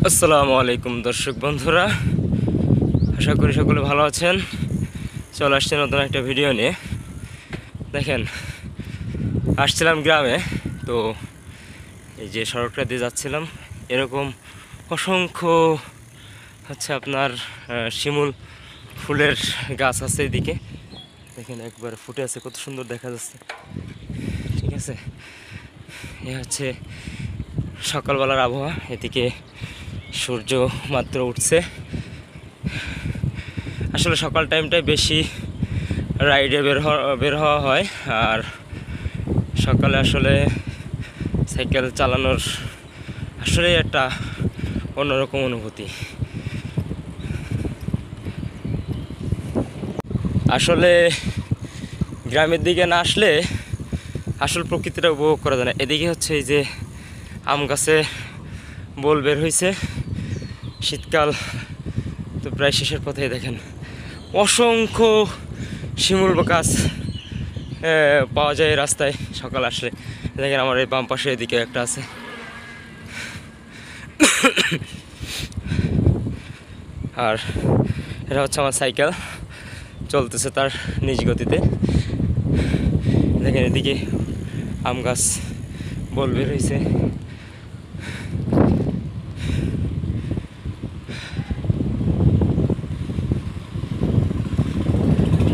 আসসালামু আলাইকুম দর্শক বন্ধুরা, আশা করি সকলে ভালো আছেন। চলে আসছে নতুন একটা ভিডিও নিয়ে। দেখেন, আসছিলাম গ্রামে, তো এই যে সড়কটা দিয়ে যাচ্ছিলাম, এরকম অসংখ্য আপনার শিমুল ফুলের গাছ আছে এদিকে। দেখেন একবার ফুটে আছে, কত সুন্দর দেখা যাচ্ছে। ঠিক আছে, এ হচ্ছে সকালবেলার আবহাওয়া। এদিকে সূর্য মাত্র উঠছে। আসলে সকাল টাইমটাই বেশি রাইডে বের হওয়া হয়, আর সকালে আসলে সাইকেল চালানোর আসলে একটা অন্যরকম অনুভূতি। আসলে গ্রামের দিকে না আসলে আসল প্রকৃতিটা উপভোগ করা যায় না। এদিকে হচ্ছে এই যে আম গাছে বোল বের হয়েছে, শীতকাল তো প্রায় শেষের পথে। দেখেন অসংখ্য শিমুল গাছ পাওয়া যায় রাস্তায় সকাল আসলে। দেখেন আমার এই বাম পাশে এদিকে একটা আছে। আর এটা হচ্ছে আমার সাইকেল, চলতেছে তার নিজ গতিতে। দেখেন এদিকে আম গাছ বোল বের হয়েছে।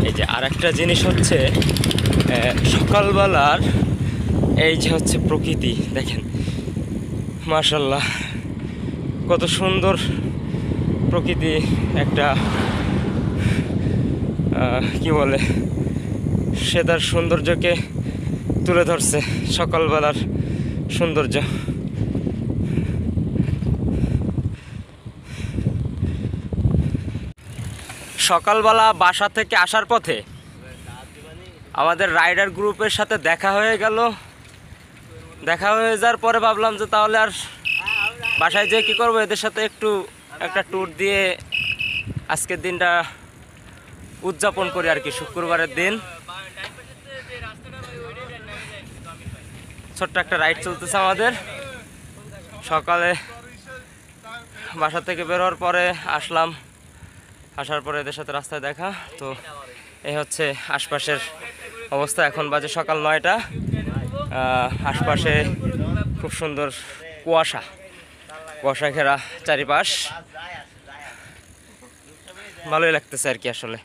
এই যে আর একটা জিনিস হচ্ছে সকালবেলার এই যে হচ্ছে প্রকৃতি। দেখেন মাশাআল্লাহ, কত সুন্দর প্রকৃতি। একটা কি বলে, সে তার সৌন্দর্যকে তুলে ধরছে, সকালবেলার সৌন্দর্য। সকালবেলা বাসা থেকে আসার পথে আমাদের রাইডার গ্রুপের সাথে দেখা হয়ে গেল। দেখা হয়ে যাওয়ার পরে ভাবলাম যে তাহলে আর বাসায় যেয়ে কী করবো, এদের সাথে একটা ট্যুর দিয়ে আজকের দিনটা উদযাপন করি আর কি। শুক্রবারের দিন ছোট্ট একটা রাইড চলতেছে আমাদের। সকালে বাসা থেকে বের হওয়ার পরে আসলাম, আসার পরে এদের সাথে রাস্তায় দেখা। তো এই হচ্ছে আশপাশের অবস্থা। এখন বাজে সকাল 9টা। আশপাশে খুব সুন্দর কুয়াশা ঘেরা চারিপাশ, ভালোই লাগতেছে আর কি আসলে।